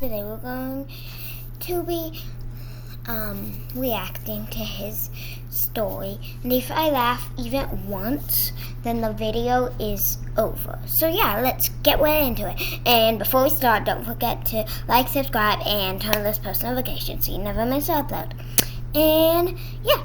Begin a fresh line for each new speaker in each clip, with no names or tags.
Today we're going to be reacting to his story, and if I laugh even once, then the video is over. So yeah, let's get right into it. And before we start, don't forget to like, subscribe, and turn on those post notifications so you never miss an upload. And yeah.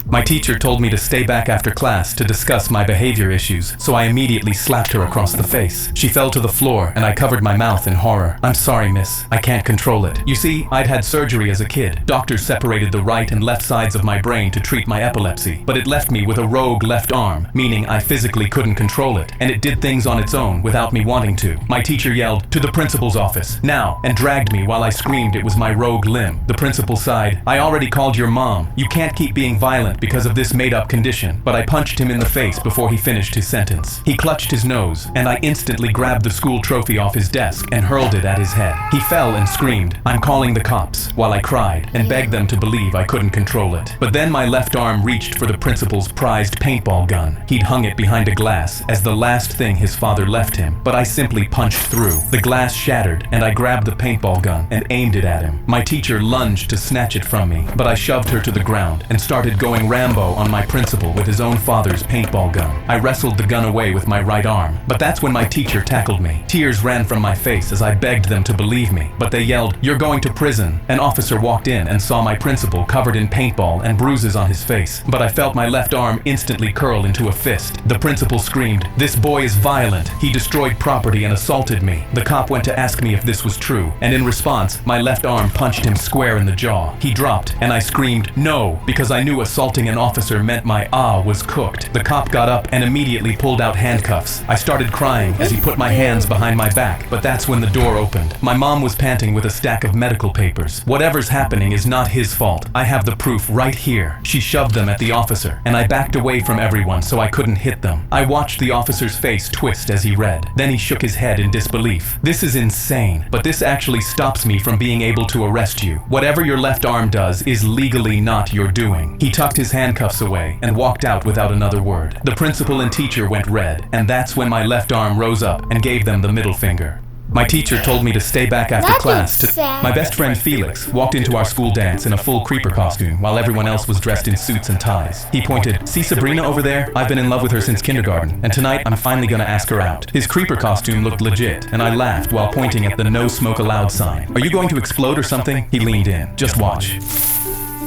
My teacher told me to stay back after class to discuss my behavior issues, so I immediately slapped her across the face. She fell to the floor, and I covered my mouth in horror. "I'm sorry, miss. I can't control it. You see, I'd had surgery as a kid. Doctors separated the right and left sides of my brain to treat my epilepsy, but it left me with a rogue left arm, meaning I physically couldn't control it, and it did things on its own without me wanting to." My teacher yelled, "To the principal's office, now," and dragged me while I screamed it was my rogue limb. The principal sighed, "I already called your mom. You can't keep being violent because of this made-up condition," but I punched him in the face before he finished his sentence. He clutched his nose, and I instantly grabbed the school trophy off his desk and hurled it at his head. He fell and screamed, "I'm calling the cops," while I cried and begged them to believe I couldn't control it. But then my left arm reached for the principal's prized paintball gun. He'd hung it behind a glass as the last thing his father left him, but I simply punched through. The glass shattered, and I grabbed the paintball gun and aimed it at him. My teacher lunged to snatch it from me, but I shoved her to the ground and started going Rambo on my principal with his own father's paintball gun. I wrestled the gun away with my right arm, but that's when my teacher tackled me. Tears ran from my face as I begged them to believe me, but they yelled, "You're going to prison." An officer walked in and saw my principal covered in paintball and bruises on his face, but I felt my left arm instantly curl into a fist. The principal screamed, "This boy is violent. He destroyed property and assaulted me." The cop went to ask me if this was true, and in response, my left arm punched him square in the jaw. He dropped, and I screamed, "No," because I knew assaulting an officer meant my was cooked. The cop got up and immediately pulled out handcuffs. I started crying as he put my hands behind my back, but that's when the door opened. My mom was panting with a stack of medical papers. "Whatever's happening is not his fault. I have the proof right here." She shoved them at the officer, and I backed away from everyone so I couldn't hit them. I watched the officer's face twist as he read. Then he shook his head in disbelief. "This is insane, but this actually stops me from being able to arrest you. Whatever your left arm does is legally not your doing." He tucked his handcuffs away and walked out without another word. The principal and teacher went red, and that's when my left arm rose up and gave them the middle finger. My teacher told me to stay back after class. My best friend Felix walked into our school dance in a full creeper costume while everyone else was dressed in suits and ties. He pointed, "See Sabrina over there? I've been in love with her since kindergarten, and tonight I'm finally gonna ask her out." His creeper costume looked legit, and I laughed while pointing at the "No Smoke Allowed" sign. "Are you going to explode or something?" He leaned in. "Just watch.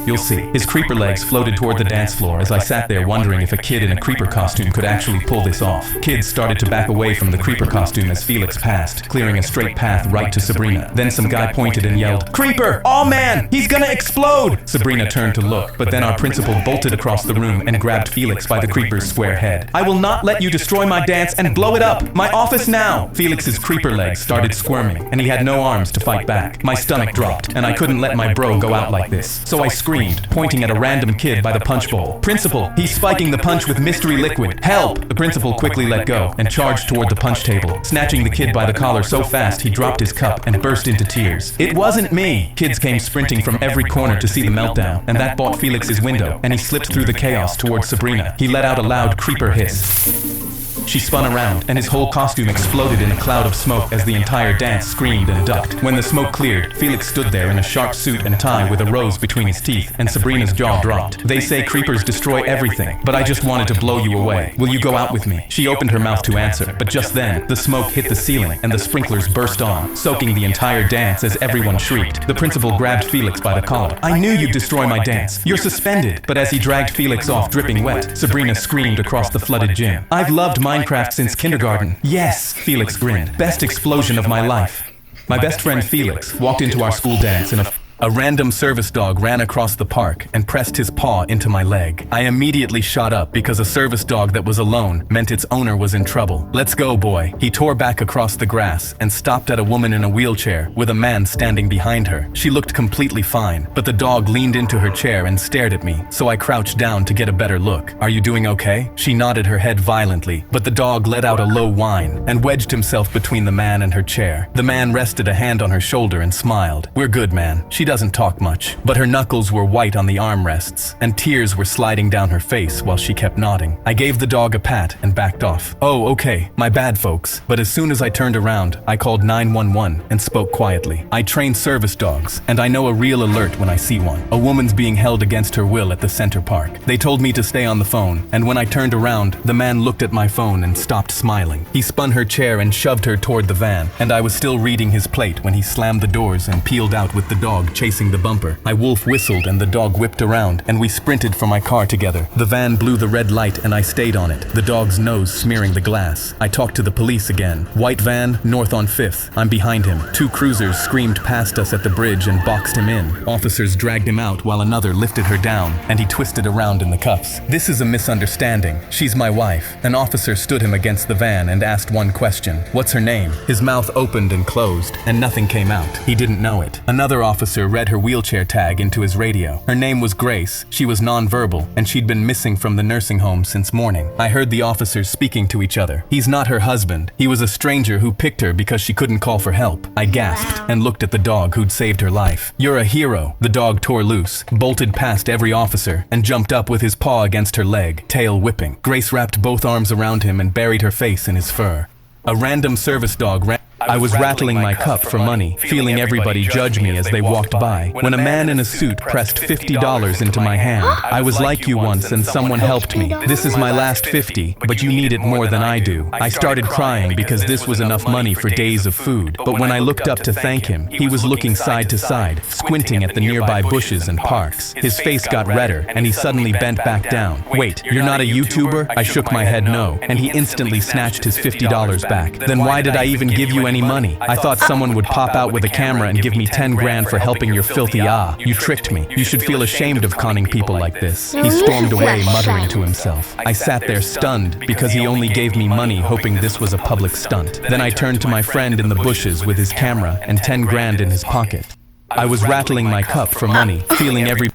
You'll see." His creeper legs floated toward the dance floor as I sat there wondering if a kid in a creeper costume could actually pull this off. Kids started to back away from the creeper costume as Felix passed, clearing a straight path right to Sabrina. Then some guy pointed and yelled, "Creeper! Oh man! He's gonna explode!" Sabrina turned to look, but then our principal bolted across the room and grabbed Felix by the creeper's square head. "I will not let you destroy my dance and blow it up! My office now!" Felix's creeper legs started squirming, and he had no arms to fight back. My stomach dropped, and I couldn't let my bro go out like this, so I screamed, pointing at a random kid by the punch bowl. "Principal, he's spiking the punch with mystery liquid. Help!" The principal quickly let go and charged toward the punch table, snatching the kid by the collar so fast he dropped his cup and burst into tears. "It wasn't me!" Kids came sprinting from every corner to see the meltdown, and that bought Felix's window, and he slipped through the chaos towards Sabrina. He let out a loud creeper hiss. She spun around, and his whole costume exploded in a cloud of smoke as the entire dance screamed and ducked. When the smoke cleared, Felix stood there in a sharp suit and tie with a rose between his teeth, and Sabrina's jaw dropped. "They say creepers destroy everything, but I just wanted to blow you away. Will you go out with me?" She opened her mouth to answer, but just then, the smoke hit the ceiling, and the sprinklers burst on, soaking the entire dance as everyone shrieked. The principal grabbed Felix by the collar. "I knew you'd destroy my dance. You're suspended." But as he dragged Felix off dripping wet, Sabrina screamed across the flooded gym, "I've loved Minecraft since kindergarten." "Yes," Felix grinned. "Best explosion of my life." My best friend Felix walked into our school dance in a random service dog ran across the park and pressed his paw into my leg. I immediately shot up because a service dog that was alone meant its owner was in trouble. "Let's go, boy." He tore back across the grass and stopped at a woman in a wheelchair with a man standing behind her. She looked completely fine, but the dog leaned into her chair and stared at me, so I crouched down to get a better look. "Are you doing okay?" She nodded her head violently, but the dog let out a low whine and wedged himself between the man and her chair. The man rested a hand on her shoulder and smiled. "We're good, man." She She doesn't talk much, but her knuckles were white on the armrests, and tears were sliding down her face while she kept nodding. I gave the dog a pat and backed off. "Oh, okay, my bad, folks." But as soon as I turned around, I called 911 and spoke quietly. I train service dogs, and I know a real alert when I see one. A woman's being held against her will at the Center Park. They told me to stay on the phone, and when I turned around, the man looked at my phone and stopped smiling. He spun her chair and shoved her toward the van, and I was still reading his plate when he slammed the doors and peeled out with the dog chasing the bumper. My wolf whistled and the dog whipped around, and we sprinted for my car together. The van blew the red light and I stayed on it, the dog's nose smearing the glass. I talked to the police again. White van, north on 5th. I'm behind him. 2 cruisers screamed past us at the bridge and boxed him in. Officers dragged him out while another lifted her down, and he twisted around in the cuffs. "This is a misunderstanding. She's my wife." An officer stood him against the van and asked one question. "What's her name?" His mouth opened and closed, and nothing came out. He didn't know it. Another officer read her wheelchair tag into his radio. Her name was Grace. She was nonverbal, and she'd been missing from the nursing home since morning. I heard the officers speaking to each other. "He's not her husband. He was a stranger who picked her because she couldn't call for help." I gasped and looked at the dog who'd saved her life. "You're a hero." The dog tore loose, bolted past every officer, and jumped up with his paw against her leg, tail whipping. Grace wrapped both arms around him and buried her face in his fur. A random service dog ran. I was rattling my cup for money, feeling everybody judge me as they walked by, when a man in a suit pressed $50 into my hand. "I was like you once and someone helped me. This is my last 50, but you need it more than I do." I started crying because this was enough money for days of food, but when I looked up to thank him, he was looking side to side, squinting at the nearby bushes and parks. His face got redder, and he suddenly bent back down. "Wait, you're not a YouTuber?" I shook my head no, and he instantly snatched his $50 back. "Then why did I even give you any money? I thought someone would pop out with a camera and give me 10 grand for helping your filthy You tricked me. You should feel ashamed of conning people like this." He stormed away, muttering to himself. I sat there stunned because he only gave me money hoping this was a public stunt. Then I turned to my friend in the bushes with his camera and 10 grand in his pocket. I was rattling my cup for money, feeling every...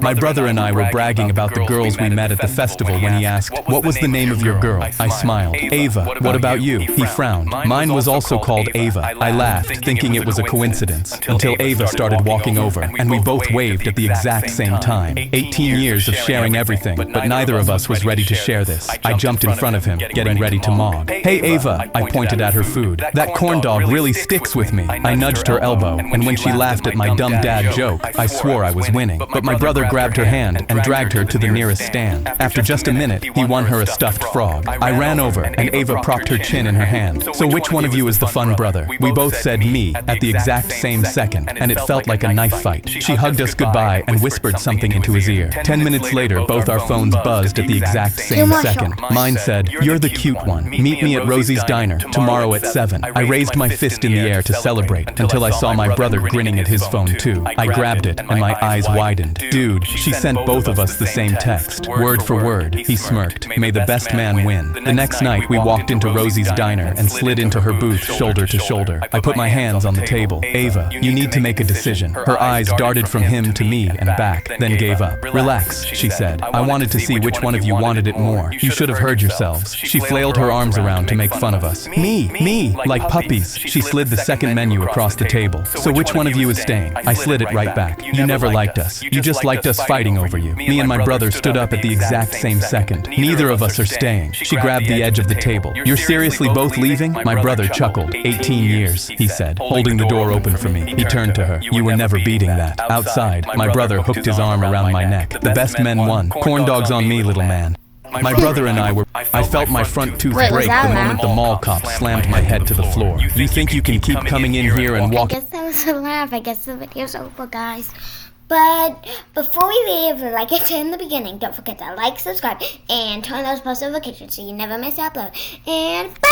My brother and I were bragging about the girls we met at the festival when he asked, "What was the name of your girl?" I smiled. "Ava. What about you?" He frowned. "Mine was also called Ava." I laughed, thinking it was a coincidence, until Ava started walking over, and we both waved at the exact same time. 18 years of sharing everything, but neither of us was ready to share this. I jumped in front of him, getting ready to mob. "Hey, Ava," I pointed at her food. "That corn dog really sticks with me." I nudged her elbow, and when she laughed at my dumb dad joke, I swore I was winning. But my brother grabbed her hand and dragged her to the nearest stand. After just a minute, he won her a stuffed frog. I ran over, and Ava propped her chin in her hand. "So which one of you is the fun brother?" We both said me at the exact same second, and it felt like a knife fight. She hugged us goodbye and whispered something into his ear. 10 minutes later, both our phones buzzed at the exact same second. Mine said, "You're the cute one. Meet me at Rosie's Diner tomorrow at 7. I raised my fist in the air to celebrate until I saw my brother grinning at his phone too. I grabbed it, and my eyes widened. "Dude, she sent both of us the same text, word for word." He smirked. "May the best man win." The next night, we walked into Rosie's Diner and slid into her booth shoulder to shoulder. I put my hands on the table. "Ava, you need to make a decision." Her eyes darted from him to me and back, then gave up. "Relax," she said. "I wanted to see which one of you wanted it more. You should have heard yourselves." She flailed her arms around to make fun of us. Me, like puppies." She slid the second menu across the table. "So which one of you is staying?" I slid it right back. "You never liked us. You just liked us fighting over you." Me and my brother stood up at the exact same second. "Neither of us are staying." She grabbed the edge of the table. "You're seriously both leaving?" My brother chuckled. 18 years, he said, holding the door open for me. He turned to her. "You were never beating that." Outside, my brother hooked his arm around my neck. "The best men won. Corn dogs on me, little man." My brother and I felt my front tooth break the moment the mall cop slammed my head to the floor. "You think you can keep coming in here and walk..."
I guess that was a laugh. I guess the video's over, guys. But before we leave, like I said in the beginning, don't forget to like, subscribe, and turn on those post notifications so you never miss an upload. And bye!